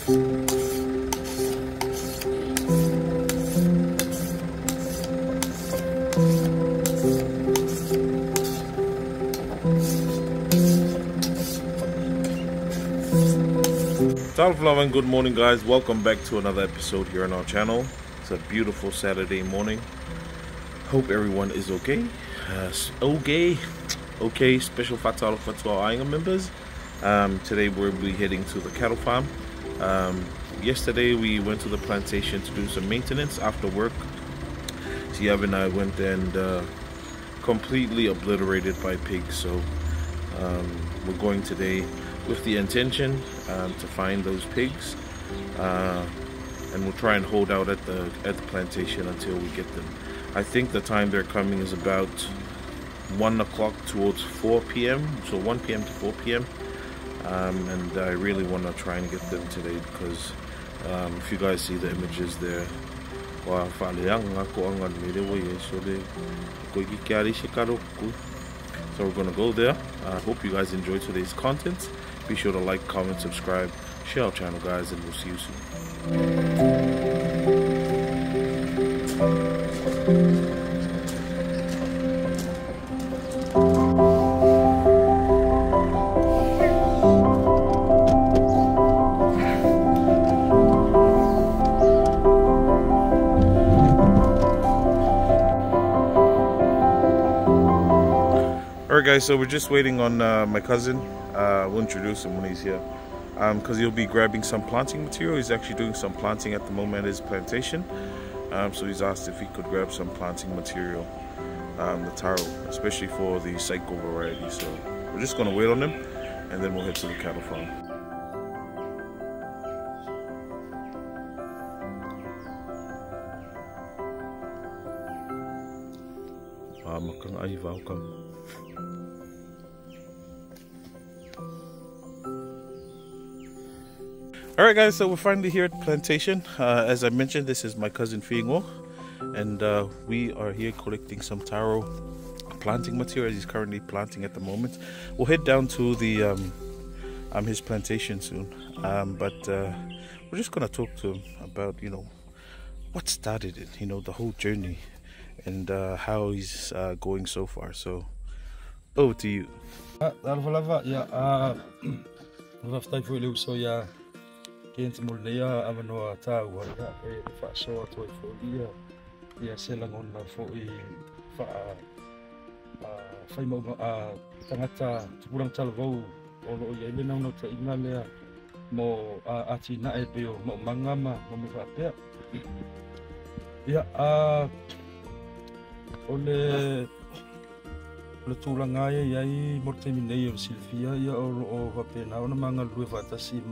Talflava and good morning, guys. Welcome back to another episode here on our channel. It's a beautiful Saturday morning. Hope everyone is okay. Okay. Special fatal for our Ainga members. Today we'll be heading to the cattle farm. Yesterday we went to the plantation to do some maintenance after work. Siav and I went and completely obliterated by pigs. So we're going today with the intention to find those pigs, and we'll try and hold out at the plantation until we get them. I think the time they're coming is about 1 o'clock towards 4 p.m. so 1 p.m. to 4 p.m. And I really want to try and get them today because if you guys see the images there, so we're gonna go there. I hope you guys enjoy today's content. Be sure to like, comment, subscribe, share our channel, guys, and we'll see you soon. Alright guys, so we're just waiting on my cousin. We'll introduce him when he's here, because he'll be grabbing some planting material. He's actually doing some planting at the moment at his plantation, so he's asked if he could grab some planting material, the taro, especially for the Seiko variety. So we're just going to wait on him and then we'll head to the cattle farm. Alright guys, so we're finally here at the plantation. As I mentioned, this is my cousin Fiingo, and we are here collecting some taro planting material. He's currently planting at the moment. We'll head down to the his plantation soon, but we're just gonna talk to him about, you know, what started it, you know, the whole journey, and how he's going so far. So over to you. Kent mulea amanoa taua e fa so to fo ia selangon na fo I fa mo tangata pulang talvo o lo ia le na no ta inga mo ati na e peo mo mangama mo me fa pe ia ole tulanga ia I morteminei o Silvia ia o fa pe na ona manga lue fa tasi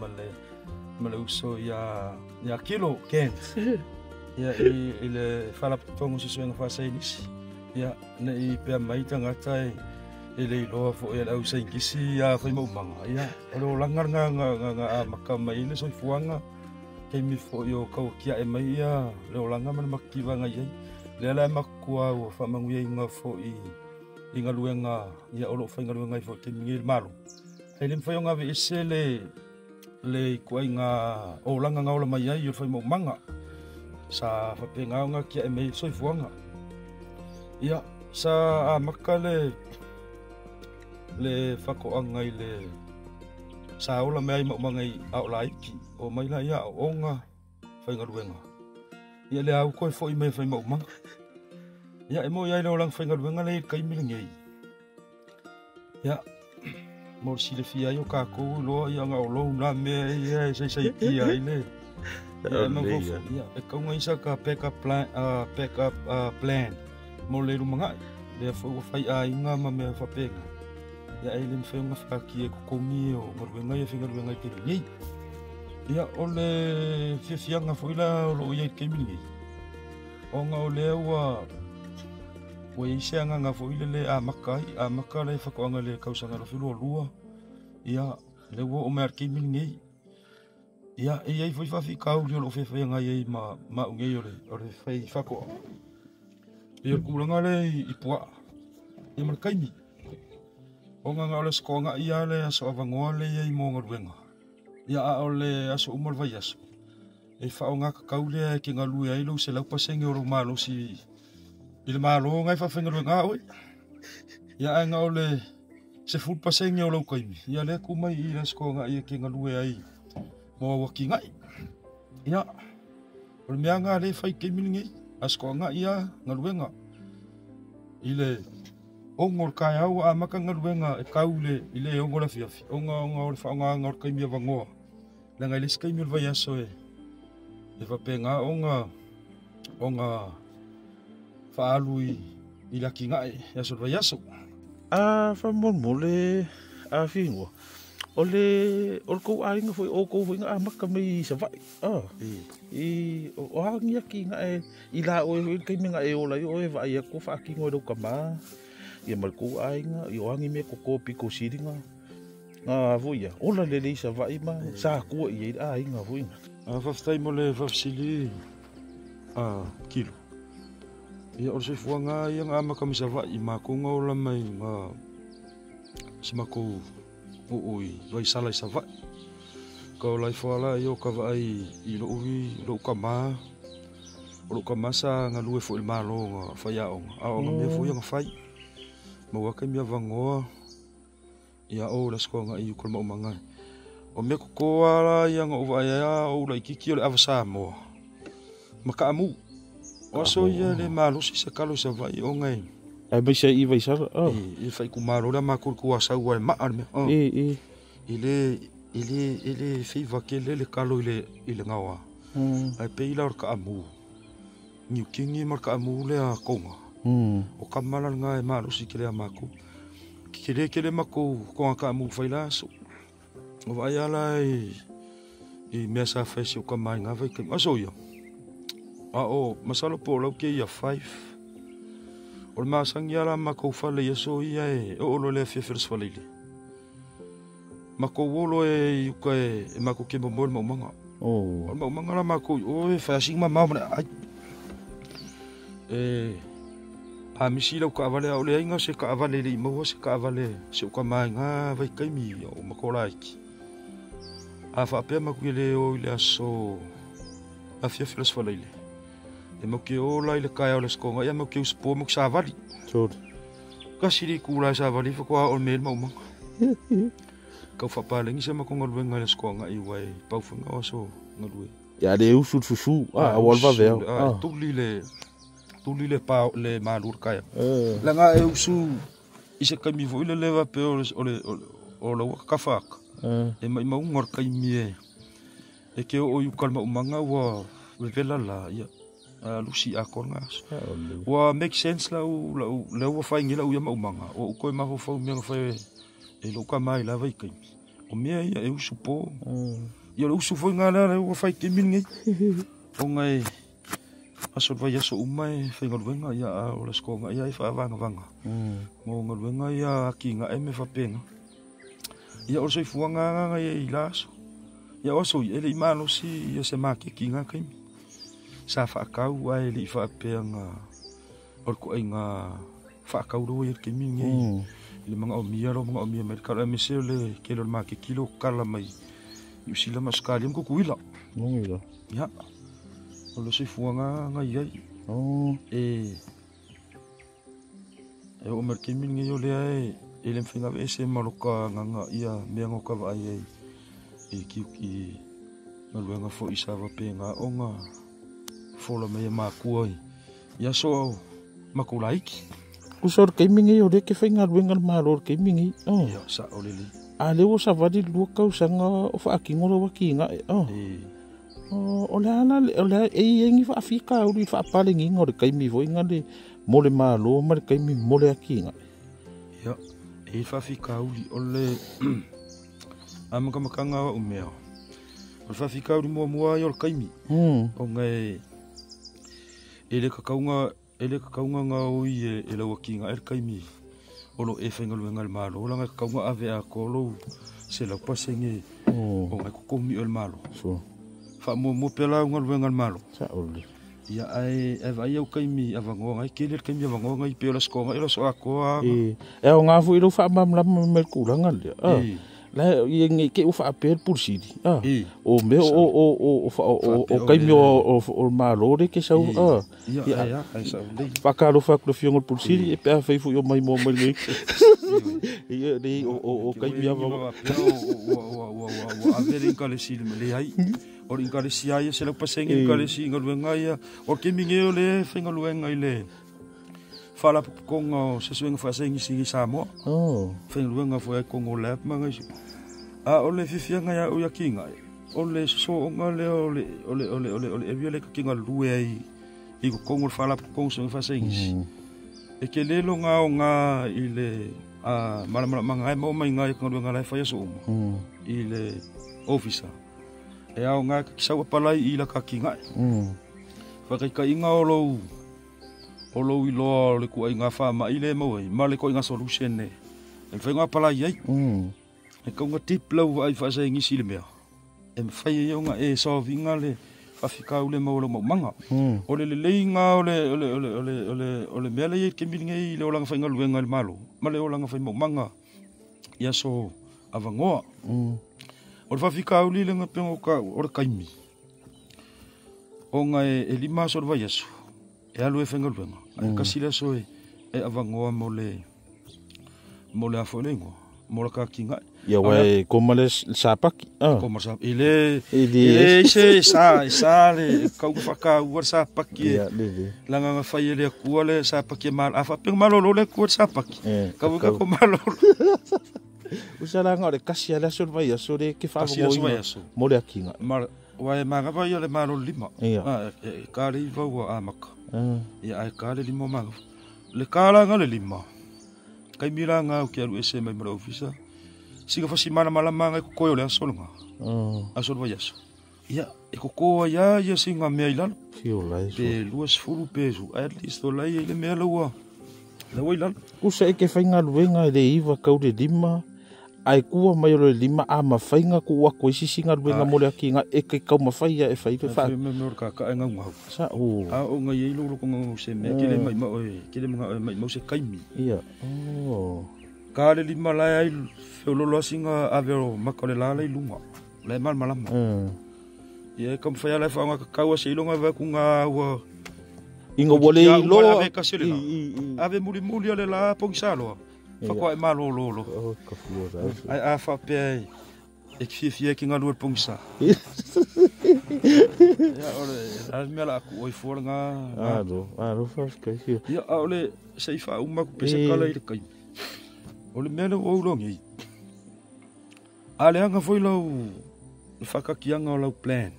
Maluso ya kilo Kent ya ile fala tongo se suenga fa sainis ya na I pe mai tangata ile lo fo ya au sai kisi ya fa mo manga ya lo langar nga makama ile so fuanga ke mi fo yo kau kia e mai ya lo langar man makiwa nga ye le la makua o fa mangu ye nga fo I inga luenga ya olo fa inga luenga fo ke mi malo ele fo nga ve isele le kuai nga o langa nga ola mai ai yo fai mo manga sa fa pe nga kia e mei soi fuanga ia sa makale le fako angai le sa ola mai mo mangai au laiki o mai la ia o nga fai nga ruenga ia le au koi foi mai fai mo manga ia e mo ia le olang fai nga ruenga le kai milingei ia Mor si le fia yo ka ko lo ya nga lo na me ya sai ki ai le ya ma ko ya e ka ngai sa ka pick up plan mo le ru manga le fo fai ai nga ma me fa pega ya ai le fe nga fa ki ko mi o mor nga ya finga nga ki ni ya ole fia nga fo ila lo ya ki mi o nga ole wa we sianga nga fo ile le a maka le fa ko nga le kausa nga lo lua ia le wo o mer ki mingi ia e foi fa fi kau lo fe nga ye ma nge yo le fe fa ko e ku nga le I pua e mar kai mi o nga le sko nga ia le so avangoa le ye mo nga ruenga ia ole aso umal vai aso e fa nga ka kaule ke ngalu ai lo se lau paseng o malo si il malo ngai fa fengo nga oi ia nga ole se ful paseng o lo kaimi ia le ku mai i rasko nga ia ke ngalu ai mo waki ngai ia ole mea nga le fai ke milingi asko nga ia ngalu nga ile ongor kai au a maka ngalu nga e kaule ile ongor la fiafi onga ole fa nga ngor kaimi vango la ngai le skaimi vai aso e fa penga onga faalui i la kingai ya so vai aso fa mole a fingo ole ko ainga foi o ko nga maka mai sa vai o hangia kingai i la o kai minga e ola o e vai ko fa kingo do kama ia mal ko ainga i o hangi me ko kopi ko siringa voia ola le sa vai ma sa ko i ainga voia fa stai mole fa sili kilo ia o se fuanga ia nga maka misa vai ma ko ngola mai nga simako oi vai sala sa vai ko lai fala yo ka vai i lo uvi lo kama sa nga lue fo il malo nga fa ya o me fo nga fai mo wa ka mi vangoa ia o la sko nga i ko mo manga o me ko ala yang o vai ya o la kiki o avasa mo maka amu o so ia le malo si se kalo sa vai o ngai ai vai sa i vai sa e fai ku malo la ma ko asa wa ma arme ele fei va ke le kalo ile ngawa ai pe ila ka amu ni kingi mar ka amu le a konga o kamala nga e malo si ke le mako kele mako ko ka amu fai la so o vai ala e mesa fes o ka mai nga vai ke aso yo o masalo po lo ke ya 5 o masang ya la mako fale yeso ia o lo le fefers fale mako wolo e ka e mako ke mo manga mo manga la mako o e fa sing mama ai a misila ka vale o le inga se ka vale le mo se ka vale se ka mai nga vai kai mi o mako like a fa pe mako le o le aso a fefers fale e mo ke o lai le kai o le skonga ia mo ke uspo mo sa vali ka siri kula sa vali fa ko o mel mo manga kau fa paling se ma ko ngol wenga le skonga i wai pau funga so ngol ya de usu fufu wal va ver tuli le pa le malur kai la nga e usu ise kai mi vo ile le va pe o le ka fak e mai ma ngor kai mi e ke o yu kalma manga wa vela la ya lusi akongas wa make sense la wa fa ngila u ya ma manga o ko ma fo mi fa e lo ka mai la vai kai o me ya e usu po ya lo usu fo ngala wa fa ke min ngai o ngai aso vai aso umai fa ngol venga ya o la skonga ya fa vanga mo ngol venga ya kinga e me fa penga ya o se fuanga nga ya ilaso ya o so ele imano si ya se ma ke kinga kai sa fa kau ai li fa penga o ko inga fa kau do ye ke mi ngai le mga o mia mer kala me se le ke lo ma ke kilo kala mai yu sila maskali ko kuila ya o lo se fuanga nga ia e o mer ke mi ngai o le ai ele finga ese maloka nga ia me ngo ka vai e ki no luenga fo isava penga onga fola me ma kuai ya so makulaiki usor ke mingi o de ke finga luenga malor ke mingi ya sa oleli ale o sa vadi lu ka usanga o fa kingolo wa kinga o la e yengi fa fika o fa palingi ngor ke mi vo inga de mole malo mar ke mi mole akinga ya e fa fika uli ole amaka makanga o mea o fa fika uli mo yo kaimi o ngai ele kaunga nga o i e la wakinga er kaimi o lo e fenga lo ngal malo o la kaunga ave a kolo se la pasenge o ngai ko mi el malo so fa mo pela ngal malo sa ole ya ai vai o kaimi avango ngai kele kaimi avango ngai pe la skonga elo so ako e o nga fu ilo fa mam la mel kulangal La ia ngi ke ufa apel pulsidi. E. O me o kaimi o malore ke sau. Ia, ai sa le. Pakalo fa ko fiongo pulsidi e pe fai fu yo mai mo mai le. Ia le o kaimi ava. O avere kale sili le ai. O kale si ai se la pasengi kale si ngaluenga ia. O ke minge o le fenga luenga ile. Fala kongo se suenga fa sengi si Samoa. Fenga luenga foi kongo lap manga. Ole fifianga ya o yakinga. Ole so nga le ole e viole kinga lue ai. I ko kongo fala kongo se fa sengi. E ke le lo nga ile mala manga ai mo mai nga ko luenga lai fa so. Ile officer. E au nga kisau palai i la ka kinga. Fa ka inga o lo i lo le ku inga fa ma ile mo i ma le ko inga solution ne. E fa nga palai ai. E ko nga tip lo ai fa sa ingi sile mea. E fa yo nga e so vinga le fa fika ule mo lo manga. O le inga ole mea le ke milinga i le o langa fa inga luenga le malo. Ma le o langa fa mo manga. Ia so avangoa. O le whawhika au li lenga pengo ka o le kaimi. O nga e lima so le vai asu. E alu e whenga luenga. E kasila so e avangoa mo le afo lengo. Mo le ka kinga. Ia wai komale sapaki. Komale sapaki. Ile se sa le kau whaka ua sapaki. Langa nga whai ele a kua le sapaki e mal. Afa pengo malolo le kua sapaki. Kau ka ko malolo. Usala nga le kasi ala so vai aso le ke fa mo le akinga. Wa manga vai le malo lima. Ka le va wa amaka. Ia ai ka le lima manga. Le kala nga le lima. Kai mira nga o ke alu ese mai mara ofisa. Siga fa simana mala manga ko koyo le aso nga. Aso vai aso. Ia e ko ko ya singa me ilan. Fiola eso. Pe luas fulu peso. At least o lai le me lawa. La wailan. Kusa e ke fainga luenga le iwa kau le lima. Ai kua mai o le lima a mawhainga ku wa koe sisinga ruenga mo le akinga e ke kau mawhaia e whai te wha. Me mea ka e ngau ngau. Sa o. A o ngai eilu loko ngau se mea kele mai mao e kele mai mao se kaimi. Ia. Ka le lima lai ai feololo asinga avero maka le lala i lunga. Lai mal malama. Ia e kam whaia lai whaonga kakau a se ilonga wa kunga ua. Inga wale i lo. Ave kasele la. Ave muli muli ale la pongisaloa. Whakua e malo lolo. Ai a whape ai. E ki ki ngā luar pongisa. Ia ole, a mea la aku oi fora ngā. Aro whaskai hio. Ia a ole, sei wha umaku pesa kala i le kai. Ole mea le oulongi i. A le anga foi lau, le whakakianga o lau plan.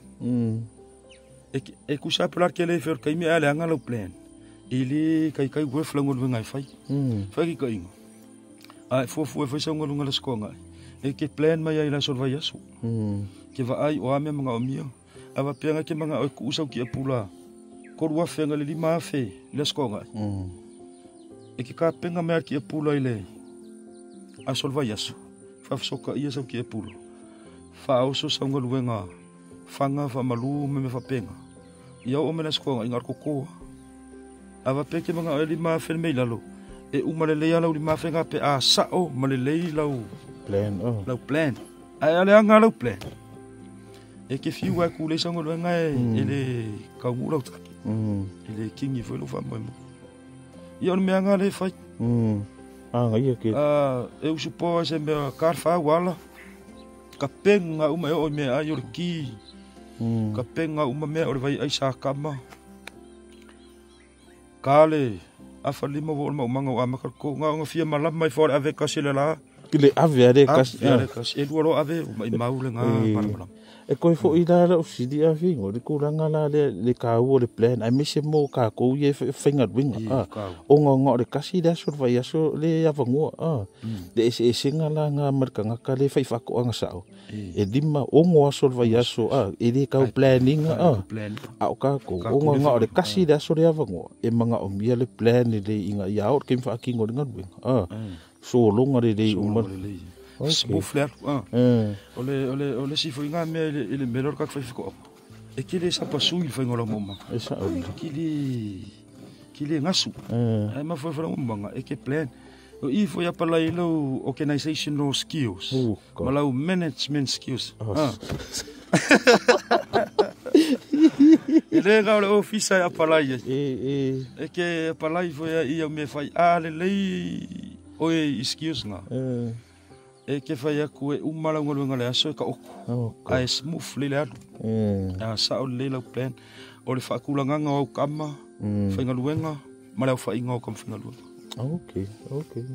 E kusa pelar ke le wheur kai mea a le anga lau plan. I le kai ue flango lue ngai whai. Whai ki ka inga. Ai fofu e faisa lunga la skonga. E ke plan mai ai la sol vai aso. Ke va ai o ame mga omia. Ava penga ke mga o ku usau ki apula. Ko rua fenga le lima fe la skonga. E ke ka penga mer ki apula ile. A sol vai aso. Fa soka ia sau ki apula. Fa oso saunga luenga. Fanga fa malu me fa penga. Ia o me la skonga ingar koko. Ava peke mga o lima fe me lalo. E umalelei lau lima whenga pe a sao malelei lau plan lau plan ai ale anga lau plan e ke fiu ai kule sango luenga e le kaungu lau taki e le kingi foi lo whamai mo i on mea ngā le whai anga ia ke e usupo se mea karwha wala ka penga uma e o mea ai o le ki ka penga uma mea o le vai ai sa kama kale afa lima wo ma manga wa makar ko nga fia mala mai for ave kasile la kile ave are kas e duolo ave mai maule nga parala e ko fo ida o sidi ave ngo de kuranga la le ka o le plan ai mise mo ka ko ye finga winga o ngo le kasida so vai so le avango de ese singa la nga marka nga ka le fai fa ko nga sao e dima o ngo so vai so e le ka planning o ka ko o ngo le kasida so le avango e manga o mia le plan le inga ya o kim fa ki ngo nga winga so longa le umar Smufler, ole si foi nga me ele melhor ka foi ficou. E que ele sapa sui foi ngolo moma. Que ele ngasu. Ai ma foi fra moma, e que plan. O i fo ia palai lau organizational skills. Malau management skills. Ele ga o ofisa ia palai. E ke palai fo ia me fai ale lei o skills nga. E ke fai aku e umala ngolunga le aso ka oku. Ai smooth le le atu. Sa o le lau plan. O le whaakulanganga o kama, whaingaluenga, marau whainga o kam whaingaluenga. Okay.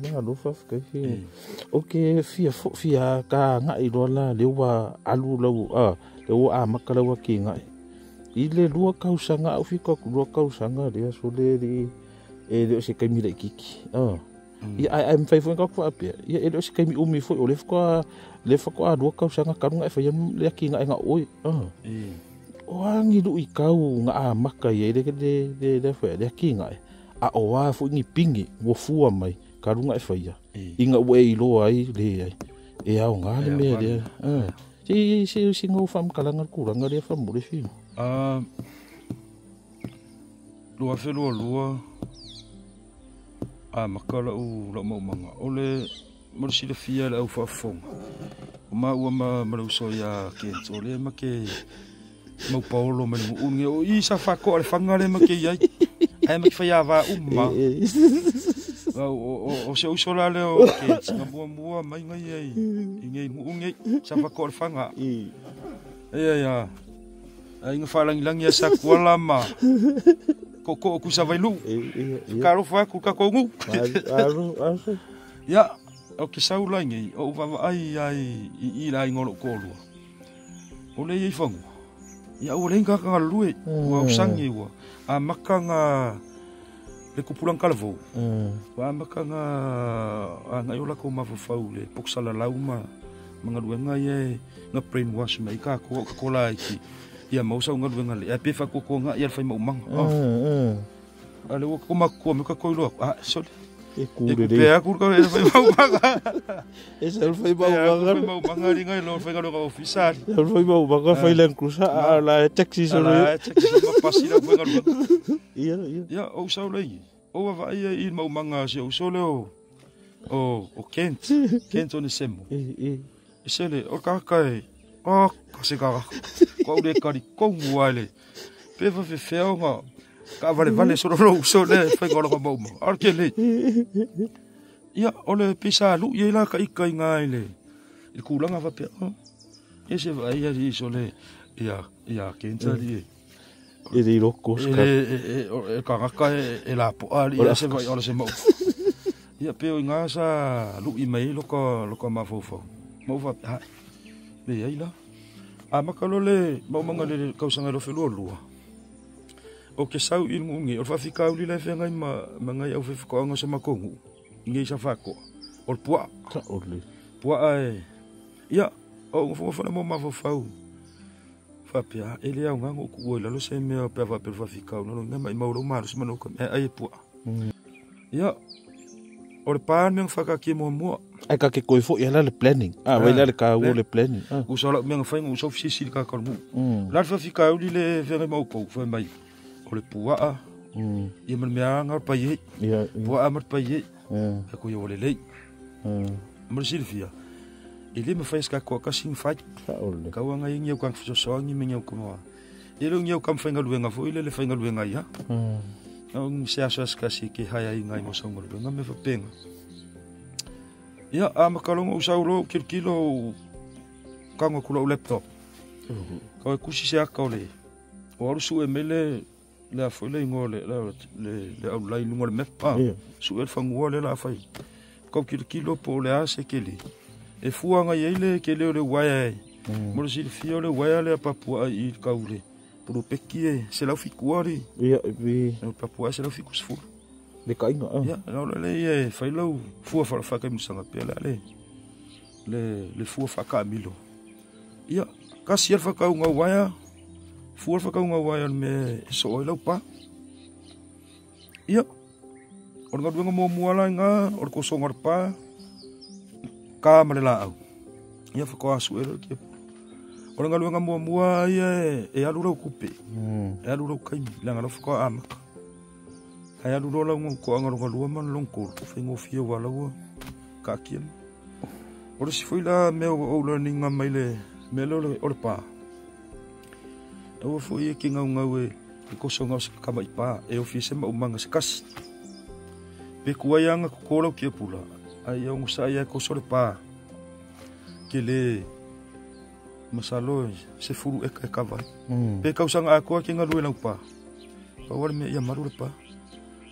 Nā lofa whakaihi. Okay, fia ka ngai rola lewa alu lau, lewa a maka lau ki ngai. I le lua kausanga au whika lua kausanga rea so le leo se kaimi rei kiki. I am faithful ka kwa apia. I leo se kaimi umi foi o le whako a lua kausanga karunga e whaiam lea ki ngai nga oi. Oangi lu I kau nga a maka I ere de whaia rea ki ngai. A oa fu ingi pingi wo fua mai karunga e whaia. Inga ue I loa ai le ai. E au ngā le mea rea. Si ngau wham kalanga kuranga rea whamure whiu. Lua whelua lua. Maka lau maumanga. Ole marasi le fia le au whafonga. O ua marau soia kent. Ole ma ke... mau paolo mai mo unge o I sa whako ale whangare ma ke iai ai ma ki whai awa umma o se usola leo ke tinga mua mai ngai ai ingei mo unge sa whako ale whanga ia ai nga whalangilangi sa kuala ma koko ku sa vailu karo whaku ka kongu ia o ke saulangi o wawa ai I rai ngoro kolua o le iei whangu ia o lenga ka lue wa usangi wa a makanga le kupulang kalavo wa makanga nga yola ko mafafau le poksala lauma mga luenga ye nga brainwash mai ka ko kola iki ia mausa nga luenga le ape fa ko nga ia fai maumang ale wo ko makko me ka koilo sorry e kure de pe aku ko e fai maumang e sel fai maumang ringa lo fai ka ofisar e fai maumang fai len cruza la taxi so la taxi so pasira fai ka ia o sa lei o va I maumang se o solo o Kent on semo e sele o kakai o se ka ko de kari ko wale pe va fe nga ka vale so le fai ka lo mau arkele ia ole pisa lu ye la ka ikai ngai le I kulanga va pe ese va ia di so le ia Kent di e di loko ka la po ali se va ole se mau ia pe o nga sa lu I mai lo ko ma fofo mo va le ia la a makalo le mau manga le kausanga lo felo lua o ke sau I ngungi o fa fika uli le fenga manga ia fe ko nga sa makongu ngi sa fako o pua pua ai ia o fo mo ma fofo fa pia ele a ngango ku la lo se me pe va fika no nga mai mau lo mar se mano ko ai pua ia o pa men faka ki mo ai ka ke koi fo ia le planning vai le ka o le planning u so la men fa ngu so fi si ka ko mu la fa fika uli le fenga mau ko fa mai o le pua ia man mea nga pa ye pua amat pa ye ko yo le lei mar silvia ele me faz ka ko ka sing fai ka wa nga ngi ka so ngi me ngi ko ma ele ngi ka fa nga luenga fo ile le fa nga luenga ya ang se asas ka si ki hai ngai mo so ngol nga me fa penga ia a makalongo usaulo kilo ka ngo kula laptop ka ku si se ka le o su emele la foi le ngole le au lai ngole me pa su el fangole la fai ko kilo po le ase kele e fuanga ile kele le waya mo si fio le waya le papua I kaule pro pekie se la fikuari ia vi papua se la fikus fu le kainga ia no le fai lo fu fa ka musanga pela le fu fa ka milo ia ka si fa ka nga waya fu fa ka nga waya me so lo pa ia or nga duenga mo muala nga or ko songor pa ka malela au ia fa ko asu ero ke or nga luenga mo ia e alu ro kupe e alu ro kai la nga lo fa ko ama Ai alu rola ko anga lua man long ko fengo fia wala wa ka kian. Ora si foi la me o learning mai le me lo o pa. O foi ki nga we ko so nga ka mai pa e office ma umanga se kas. Pe kuayanga ko ko ki pula. Ai o sa ia ko so le pa. Que le masalo se furu e ka vai. Pe ka usanga ko ki nga luela pa. Pa wala me ia maru le pa.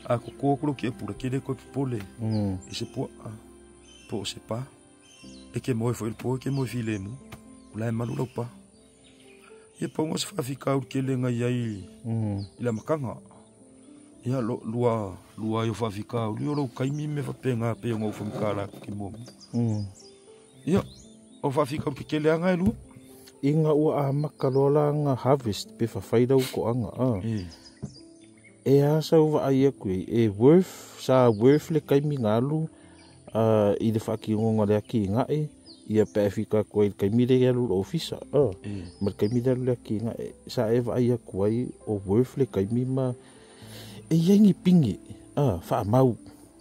A ko ki pula que le ko pole. E se po po se pa. E que moi foi po que moi filemo. La malu pa. E pa ngos fa ficar o que le nga ai. Ila makanga. Ia lua yo fa ficar o lo kaimi me fa penga pe ngo fa kala ki mo. Ia o fa ficar o que le anga lu. Inga ua a makalola nga harvest pe fa faida ko anga. E asa uva ai aku e worth le kaimi ngalu i le whakingonga le aki ngae ia pēwhika koe i kaimi le alu ofisa ma kaimi le alu le aki ngae sa e vai aku ai o worth le kaimi ma e yangi pingi wha mau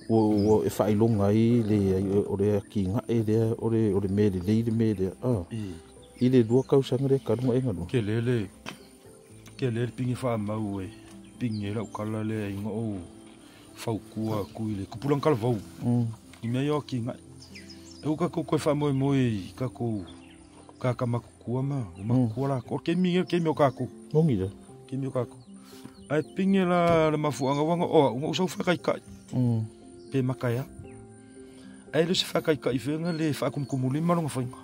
o e whailonga i le o le aki ngae le o le mele le mele i le lua kausanga le karunga e nganu ke le pingi wha mau pingi la ukala le inga o faukua kui le kupulang kalvau i mea yo ki ngai e uka ko koe wha moi ka ko ka makukua ma o makukua la ko ke mi o kako ngongi da ke mi o kako ai pingi la mafuanga wanga o unga usau whakai kai pe makaya ai le se whakai kai whenga le whakumkumuli malonga whainga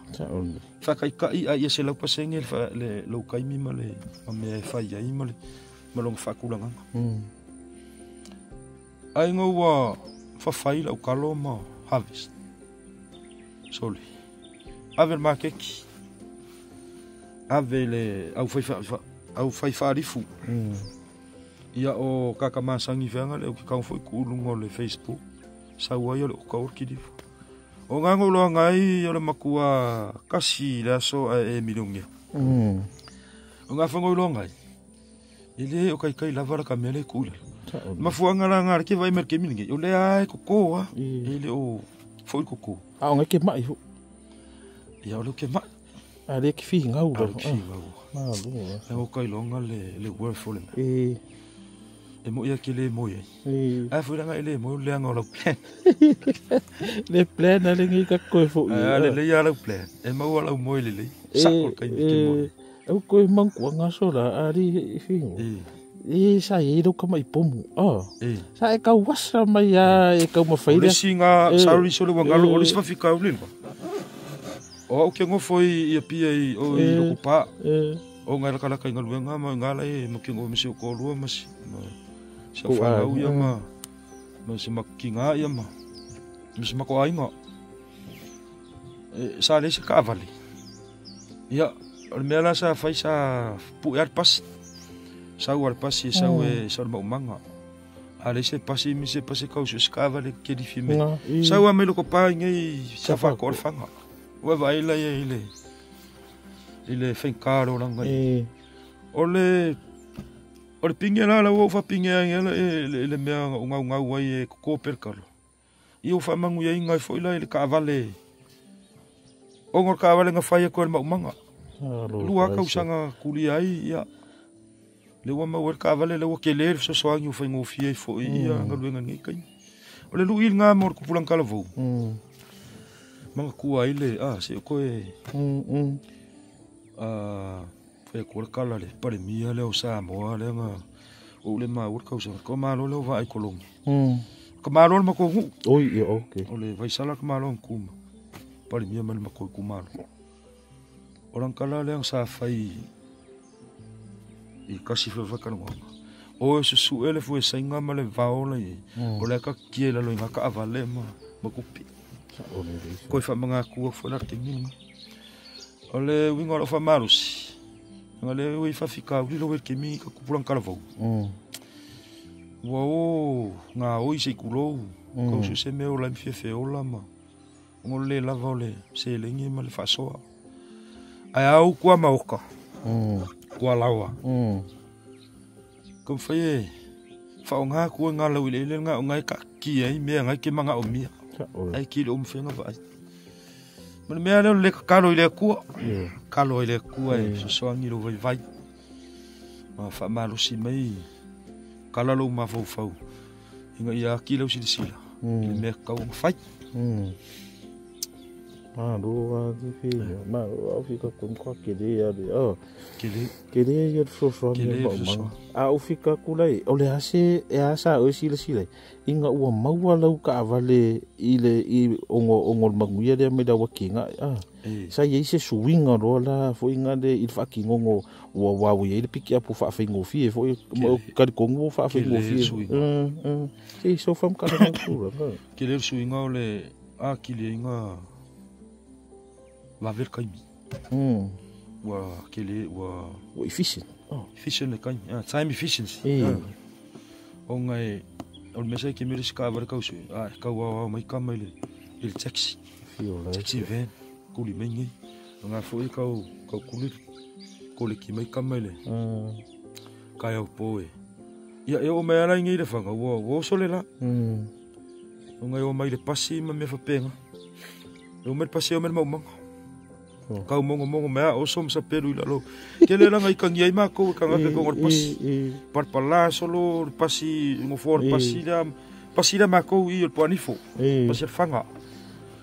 whakai kai ai se lau pasenge le lau kaimi ma le me whai ai ma le malonga whakulanga ai ngau wa whawhai lau kalo ma harvest soli ave makeki ave le au whai whaarifu ia o kakamasangi whenga le o ki kau foi kulungo le Facebook sa wai o le o kaur kirifu o ngango loa ngai o le makua kasi le aso e milungia o ngā whangoi loa ngai ile o kai lava la kamele kula mafuanga la ngar ke vai mer ke mingi o le ai ko ile o foi ko a nga ke mai ho ia o le ke mai a le ke fi ngau a da le fi ngau o kai longa le worth for le e mo ia ke le mo ia a foi nga ile mo le nga o plan le plan ale ngi ka ko fo le ia le plan e mo wala mo le sa ko kai ke mo au ko mangku nga so la ari fi sa e do ka mai pomu sa e ka wasa mai e ka mo faida singa sorry so le wangalo o le fa fika u limba o ke ngo foi ia pia o i lo pa o nga la ka ngalu nga ma ngala e mo ke ngo mi se ko lu ma si sa fa u ia ma se makinga ia ma mi se mako ainga sa le se ka vale ia o me la sa fai sa pu ar pas sa war pas sa we sa mo manga ale se pasi mi se pasi ka us skava le ke di filme sa wa me lo ko pa ngai sa fa ko fanga wa vai la ile fen caro la ngai ole pingela la wo fa pingela le me nga wa ko per kalo io fa mangu ye ngai foi la ile ka vale o ngor ka vale nga fa ko mo manga lua ka usanga kuli ai ia le wa ma wer ka vale le wa ke le so so angu fa ngo fie fo ia nga lu ngi kai o le lu il nga mor ku pulang kala vo manga ku ai le se ko fa ko kala le pare mia le o sa mo le nga o le ma wer ka usanga ko ma lo le va ai kolong ko ma lo ma ko oi okay o le vai sala ko ma lo ku pare mia ma ko ku ma orang kala le ang sa fai i kasi fa kanwa o su ele fu senga ma le vaola i o le ka kiela lo nga ka avale ma kupi ko fa manga ku fo la tingi o le winga lo fa marus nga le wi fa fika u lo ke mi ka kupulang kala vo wo nga o i se kulo ko su se me o la mfefe o la ma ngol le la vole se le ngi ma le fa soa ai au kua maoka kua laua kom Whaonga kua ngā lau ile ile ngā o ngai ka ki ai mea ngai ke manga o mia. Ai ki le o mwhenga vai. Mana mea leo le kalo ile kua. Kalo ile kua e sosoangi lo vai vai. Ma wha malusi mai. Kala lo ma fau fau. Inga ia ki lau sila sila. Le mea kau ngawhai. Roa di filho, mas eu fico com aquele ali, ó. Aquele é só mesmo. Eu fico com aí. Olha, essa hoje ele inga o mau lau ka vale ile ongo manguia de me da wakinga. Sa ye se swinga rola foi inga de il fa kingo wa ele pique up fa fingo fie foi ka kongo fa fingo fie. Sei so fam ka na kura. Aquele swinga ole aquele inga la ver kaimi. Wa kele wa efficient. Efficient le kaimi. Time efficiency. Ongai o mesa ke mere ska ver kausu. Ka wa mai kamele. Il taxi. Taxi van. Kuli mengi. Nga foi ka kuli. Kuli ki mai kamele. Ka ya poe. Ya e o mai ala ngi le fanga wo sole la. Ongai o mai le pasi ma me fa penga. O me pasi o me mau. Kau mongo mea o som sa peru ila lo. Kele langa ikan yai ma ko kanga ke kongor pasi. Parpala solo pasi ngofor pasi la ma ko i el puanifo. Pasi fanga.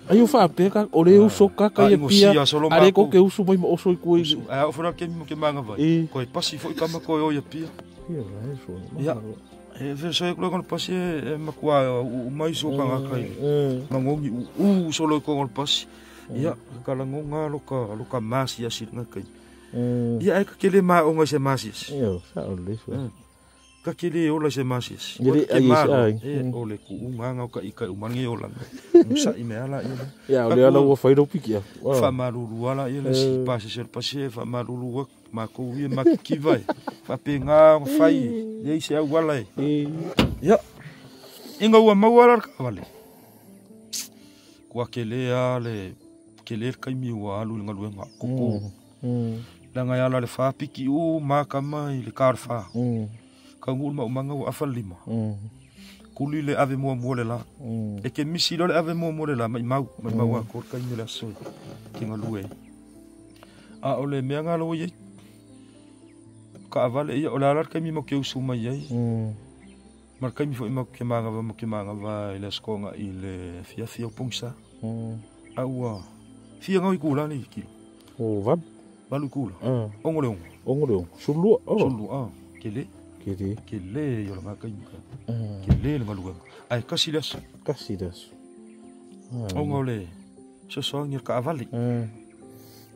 Ayo fa peka o le uso ka ka ia pia. Are ko ke uso mai o soi ko i. O fora ke mo ke manga vai. Ko pasi foi kama ko o ia pia. Ya. E ve so ko con pasi ma kwa o mai so kanga kai. Mangongi solo kongor pasi. Ya, kalau ngonga loka masi ya sih ngakai. Ya, kakile ma onga se masis. Yo, saolis. Kakile ola se masis. Jadi ayis ole ku nganga ka ika umangi ola. Musa imeala ya. Ya, ole ala wo faido piki ya. Fa marulu ala ya si pasi ser pasi fa marulu ma ko wi ma ki vai. Fa penga fai. Ye se wala. Ya. Inga wa mawala ka vale. Kwa kele ale kele kaimi wa alu ngalu nga kupo langa yala le fa piki u makama le karfa ka ngul ma manga wa afalima kuli le ave mo le la e ke misi le ave mo le la mai mau wa kor kaimi la so ki ngalu e a ole me ngalo ye ka vale ye ola la kaimi mo ke usuma ye mar kaimi fo mo ke manga va ile skonga ile fia pungsa awa fia ngau kula ni kilo. Vad? Balu kula. Ongoleong. Sulu. Kele. Yo la makai. Kele le ngaluang. Ai kasidas. Ongole. So ngir ka avali.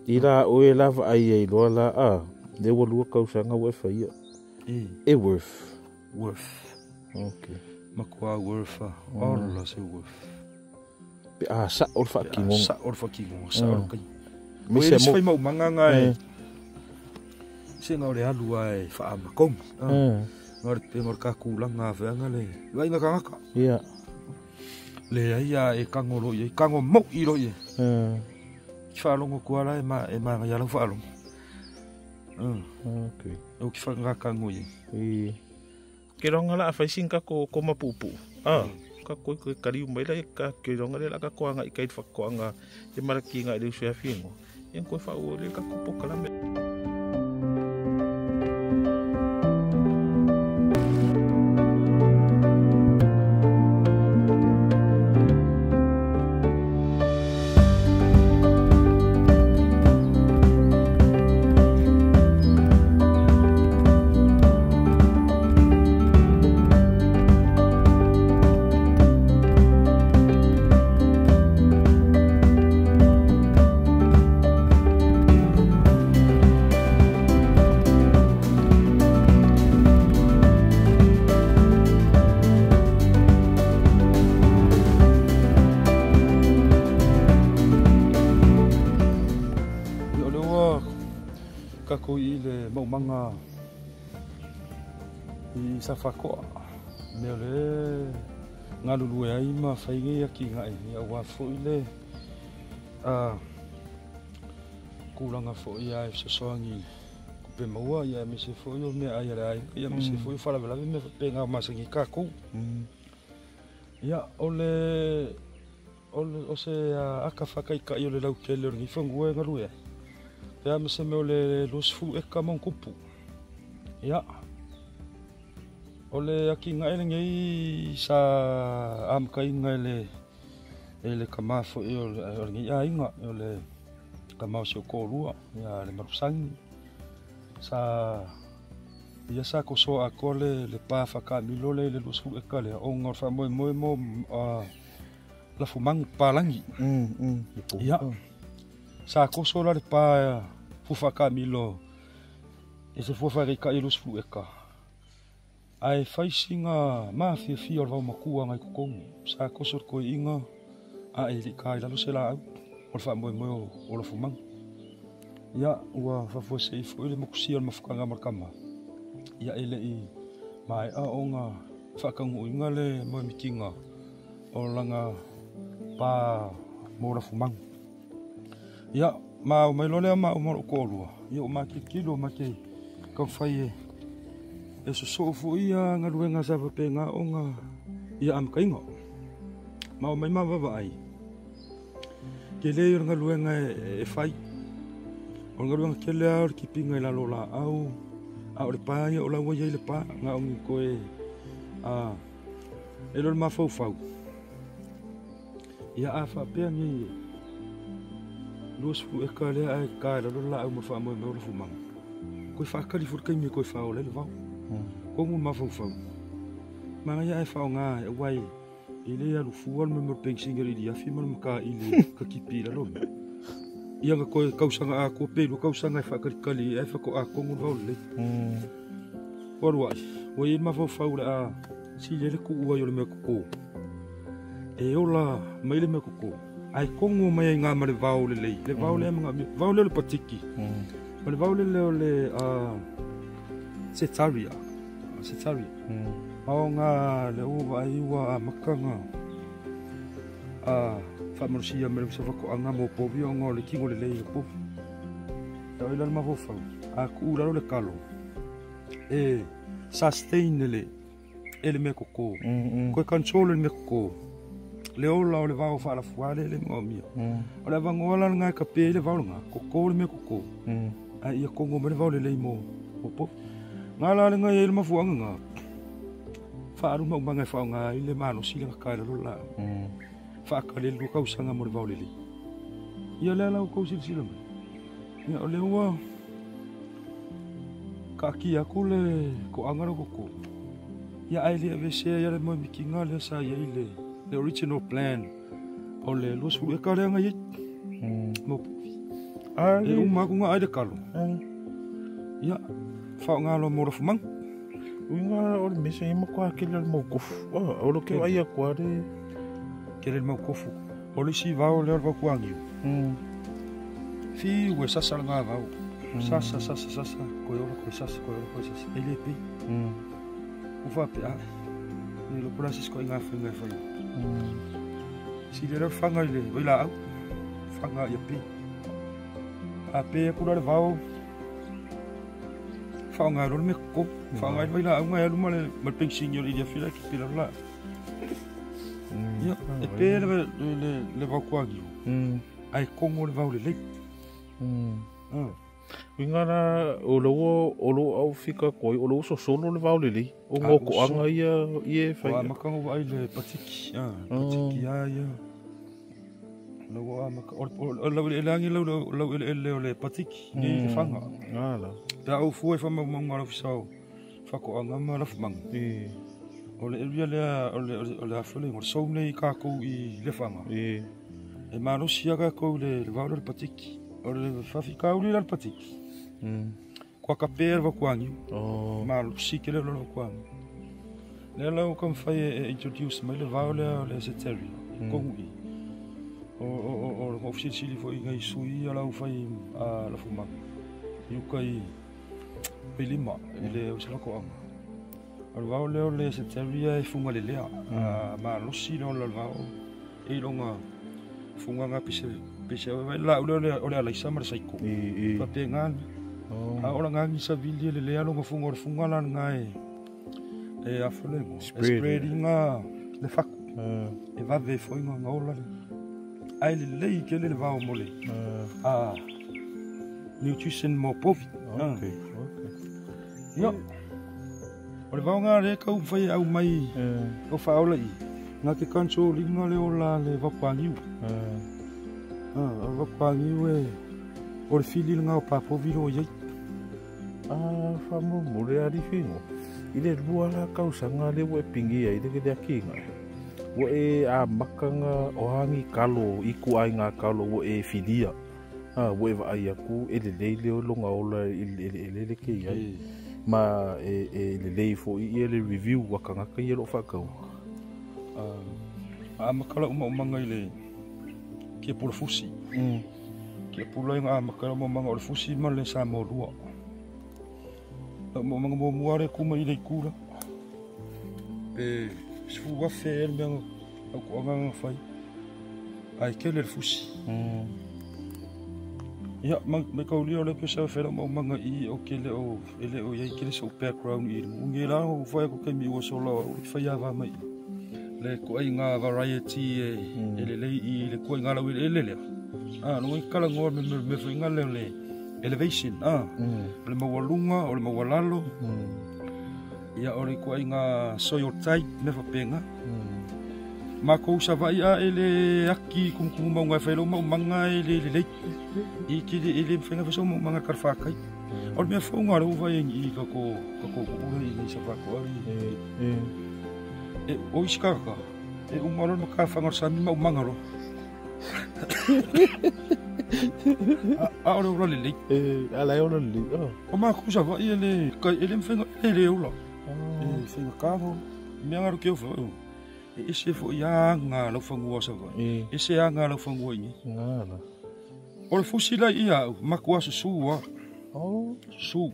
Ira o lava ai lola de wo lu ka usanga we fa ia. Worth. Okay. Makwa worth. Orla se worth. Sa orfa kingo. Sa orfa kai. Mese mo mau manganga e. Se ngore alu ai fa makong. Ngor ka kulanga vanga le. Vai nga kanga. Ia. Le ai e kangolo ye kango mo iro ye. Fa longo kuala e ma ya lo fa long. Okay. O ki fa nga kango ye. Ke ronga la fa sinka ko mapupu. Ka koi kari mai la ka ke ronga le ka koanga i kai fa koanga e maraki nga le sua fingo en ko fa o le ka ko kala me manga i safako me le ngalulu ai ma fainge ya ki ngai ya wa fo ile kulanga fo ia so songi pe maua ia me se foi o me ai ai ia me se foi fala vela me penga masangi kaku ia ole o se aka fakai ka yo le lau ke le ngi fangue ngalu ia ia me se me ole los fu e ka mon kupu ia ole aki ngai ngai sa am kai ngai le kama fo yo ngi ai nga ole kama se ko lua ia le marusangi sa ia sa ko so akole le pa faka milo le los fu e ka le o ngor fa mo la fumang palangi ia sa ko so la le pa fu faka milo e se fu fa ka i los fu e ka ai faisinga ma fi o va makua ngai ko sa ko so ko inga a e li kai la lo se la o fa mo o lo fumang ia wa fa fo se fo le mokusi o mafukanga markama ia ele i mai a onga fa ka inga le mo mikinga o langa pa mo lo fumang ia ma mai lo le ma o ko lu ia o ma ki kilo ma ke ka fai e so fo ia nga luenga sa pe nga onga ia am kaingo ma mai ma va ai ke le nga luenga e fai o nga luenga ke le ar ki pinga la lola au le pa ia o la wa ia le pa nga o ko e lo ma fo fau ia a fa pe ni los fu e ka le ai ka la lola au ma fa mo lo fu mang ko fa ka di fu ka mi ko fa o le va ko mo ma fau ma ia e fa nga e wai ile ya lu fu al me pensing ri dia fi mal ka ile ka kipi la lo ia nga ko kausanga a ko pe lu kausanga fa ka kali e fa ko a ko mo va le wa wai ma fau la si le ku wa yo le me ko e ola mai le me ko ai kongo mai nga ma le va le nga va le patiki ma le va le setaria aonga le uwa iwa makanga fa marsia me se ko anga mo povi ngo le kingo le po ya ila ma fofa a ku la le kalo e sustain le me ko ko control le me ko le ola le va fa la fuale le mo mia ola va ngola nga ka pe le va nga ko le me ko a ia kongo me le va le mo po ngala le nga ile mafuanga nga fa aru mo banga fa nga ile mano sila ka le la fa ka le lu ka usanga mo va le ia le la ko sila ia le wa ka ki akule ko angaro ko ia ai le vese ia le mo mikinga le sa ia ile the original plan o le lu su ka le nga mo ai uma ku nga ai de kalo ia fa nga lo mo fumang Winga o me se mo kwa ke le mo kofu o lo ke ai kwa de ke le mo kofu o le si va o le va kwa ngi fi we sa sa nga va sa ko yo ko sa ele pi o va pe ni lo pra ko nga fa si le fa nga le vai la fa nga ya pi a pe ku le va fa nga ro me ko fa nga vai la nga ya ma le pensing yo dia fila ki pila la ya e pe le va kwa gi ai kongo le va le Winga na o lo au fika koi o lo so solo le va le o ngo ko anga ia fa ma ka ngo ai le patiki ya lo wa ma lo le langi lo le patiki ni fanga ala da o fu e fa ma ngalo fisa fa ko anga ma la fmang o le le afole ngor so nei ka ko i le fanga e ma no sia ka ko le va le patiki o le fa fi ka uli le patiki kwa ka per va kwangi ma lo si ke le lo kwangi le lo kom fa introduce ma le va le seteri ko i o ofisi sili fo i ngai sui ala u fai la fuma yu kai pelima ele o se ko anga al va le setevia e funga le lea ma lo si no le va e longa funga nga pise vai la o le ala isa mar sai ko pa pengan A ora ngangi sa vili le alo nga funga la ngai. E afole spreading le fak. E va ve foi nga ola le. Ai le ke le va o mole. Nutrition mo povi. Okay. Yo. Ora va nga le ka fai au mai. O fa ola I. Nga ke kanso linga le ola le va pangiu. Va pangiu e. Ora fili nga o pa povi ro ye. Famo mure ari fingo. Ile lua la kausanga le we pingi ai de ke kinga. Wo e a makanga o hangi kalo iku ai nga kalo wo e fidia. Wo e va ai aku ele leile o longa ola ele ke ai. Ma ele lei fo ele review wakanga ka yelo fakau. A makala umanga ile ke pula fusi. Ke pula nga makala umanga o fusi ma le sa mo lua. Mga muare kuma ile kura. Sfu wa fer men ko nga fai. Ai kele fusi. Ja, me ko li ole pesa fer mga I o kele o ele o ye kele so background I. Ngela o fai ko kemi o solo fai ava mai. Le ko ai nga variety ele le I le ko nga la ele le. No kala ngor me fai nga le elevation ole mawalunga ole mawalalo ia ole ko inga soil type me fa penga ma ko sa vai a ele aki kum manga felo manga ele ele fenga fa so manga karfakai ole me fa nga ro vai I ka ko uri ni sa fa ko o iskaka umaro maka fa ngor sa mi manga ro ora le ala ora le o ma kusa va ele me fenga ele ola fenga kavo me ngaro ke fo ese fo ya nga lo fangu sa va ese ya nga lo fangu ni ngala o fusila ia makua suwa su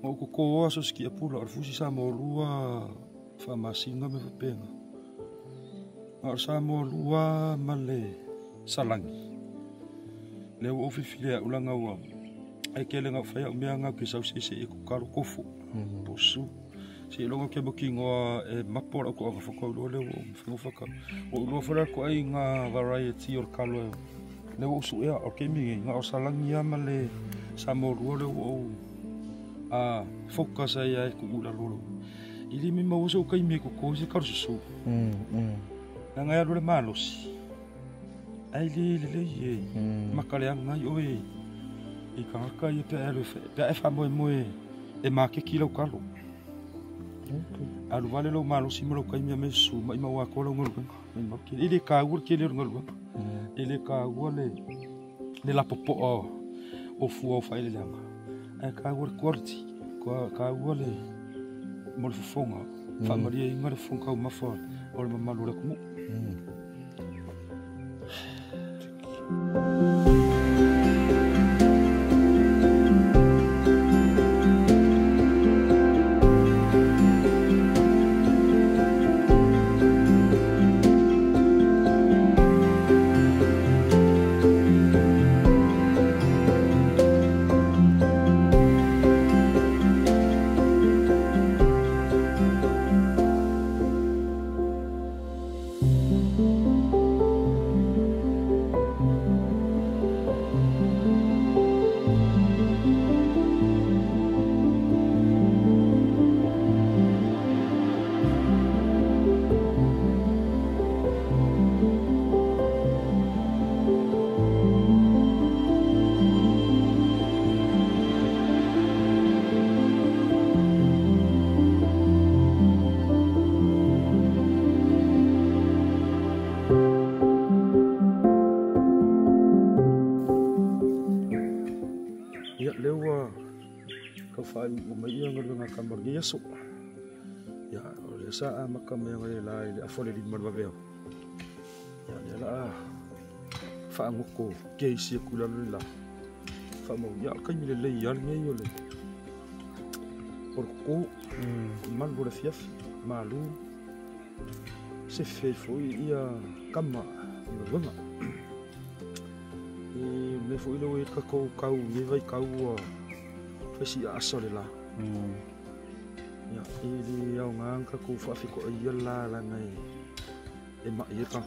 o ko so ski pula o fusi sa mo lua fa masinga me penga o sa mo lua male salangi le o fifile ulanga wa ai kele nga fa me nga ke sa se e ko karo kofu posu se longa ke bokingo mapora ko fa ko le o fa ka o lo fa ko ai nga variety or kalo le o su ya o ke mi nga o salangi ya male sa mo le o focus ai ko ula lo ili mi mo so kai mi ko se kar su nga ya le malos ai le ye makale anga yo e ka ye pe fa mo e ma ke kilo kalo alu vale lo malo si mo kai me su mai ma wa ko lo ngol ma ke ile ka ur ke le ngol ile ka wole le la popo o fu o fa ile langa ai ka ur korti ko ka wole mo fonga fa maria inga fonga ma fa o ma malo le ku Yeso ya le sa makame ngale la le afole di marbabeo ya la fa ngoko ke isi kula la fa mo ya ka mi le ya le yo le porco mal bo le fiaf malu se fe foi ia kama ni bonga e me fo ilo e ka ko kau ye vai kau fesi aso le la ya e au ngang ka ko fa fi ko ia la ngai e ma ye ka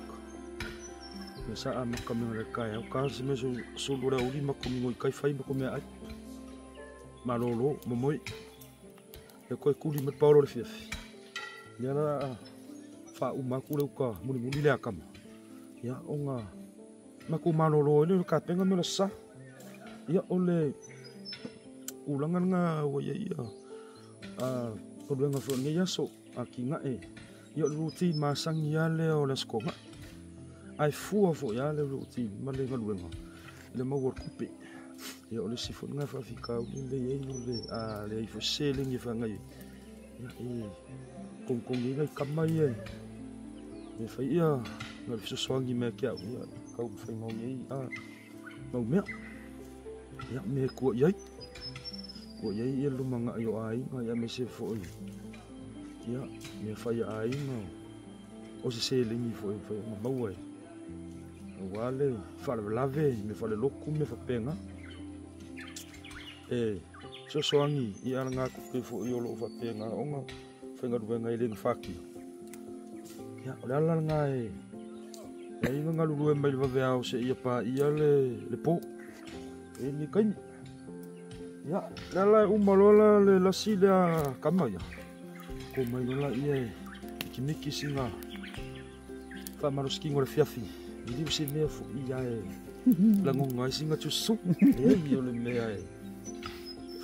me sa a ka me le kai au ka se me so lura uli ma ko mi kai fai ma ko me ai ma lo mo e ko kuli me paulo le fi ya na fa u ma ku le ka muli le akama ya onga maku malolo le ka penga me sa ya ole ulangan nga wo ya o nga fo ngia so akinga ya ruti masang ya le o le skoma ai fu fo ya le ruti ma le nga le ma wor kupe ya ole si fo nga fa fika le ye le fo seling fa ngai ya kong ngai kamai me fa ya na so swangi me kia ya kau fai mau ye mau me ya me ko ye lu manga yo ai nga ya me se fo ya me fa ya ai no o se lingi fo mau ai wale fa lave me fa le loku me fa penga so swangi ya nga ko ke fo yo lo fa penga onga fa nga du nga ile faki ya la ngai ai nga lulu mai va vea se ia pa ia le po ni kai ya la umalola le la sila kamaya ko mai la ia kimiki singa fa maruski ngore fiafi ni se me fu ia la ngonga singa tu su ia le me ai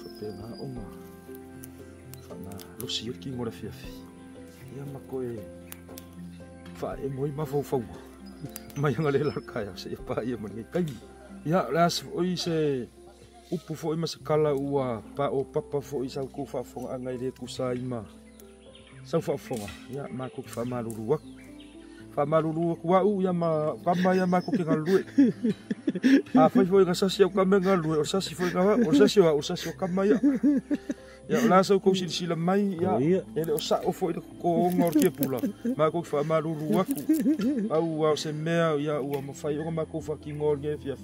fa pena oma fa na lo si ki ngore fiafi ia ma ko fa moi ma fo mai nga le la kaya se pa ia mani kai ya las oi se upu fo ima se kala ua pa o papa fo isa ku fa fo ngai le ku sa ima sa fa fo ya ma ku fa malulu wa u ya ma kama ya ma ku ke ngalu a fa fo nga sa si ka me ngalu o sa si fo nga o sa si kama ya ya la so ko sila mai ya ele o sa o fo ko ngor ke pula ma ko fa malulu aku au se mea ya o ma fai o ma ko fa ki ngor ge fia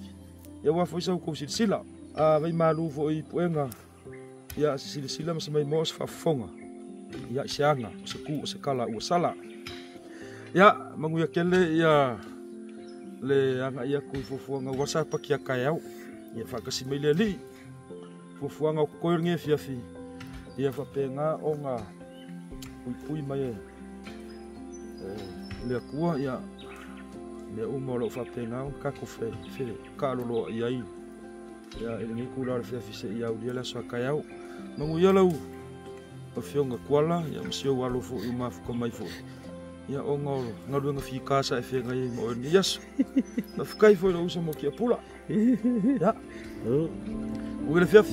ya wa fo so ko sila a vai malu fo i puenga ya sila ma mai mos fa fonga ya sianga se ku se kala o sala ya mangu ya kele ya le anga ya ku fo fonga wasa pa ki akayau ya fa ka si mai le li fo fonga ko nge fia ia fa penga onga pui mai le kua ia le umolo fa penga ka ko fe ka lo ia ia ni kula le fe se ia dia la so kayau mangu ia lau o fionga kuala ia msio walo fo uma ko mai fo ia onga ngalu nga fi casa e fe ngai mo ni yes na fikai fo lo usa mo ki pula ya o le fe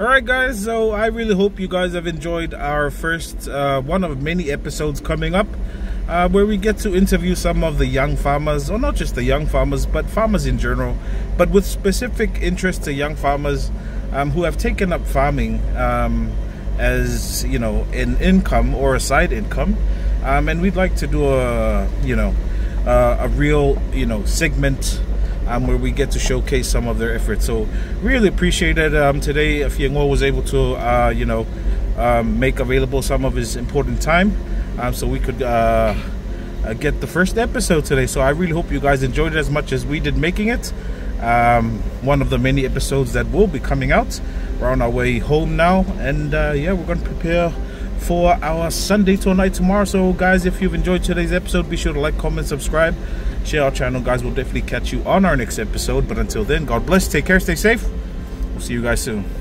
Alright guys, so I really hope you guys have enjoyed our first one of many episodes coming up where we get to interview some of the young farmers, or not just the young farmers, but farmers in general, but with specific interest to young farmers who have taken up farming as, you know, an income or a side income, and we'd like to do a, you know, a real, you know, segment where we get to showcase some of their efforts. So really appreciate it. Today, Fiango was able to, make available some of his important time, so we could get the first episode today. So I really hope you guys enjoyed it as much as we did making it. One of the many episodes that will be coming out. We're on our way home now, and yeah, we're going to prepare for our Sunday tour night tomorrow. So guys, if you've enjoyed today's episode, be sure to like, comment, subscribe, share our channel. Guys, we'll definitely catch you on our next episode, but until then, God bless, take care, stay safe. We'll see you guys soon.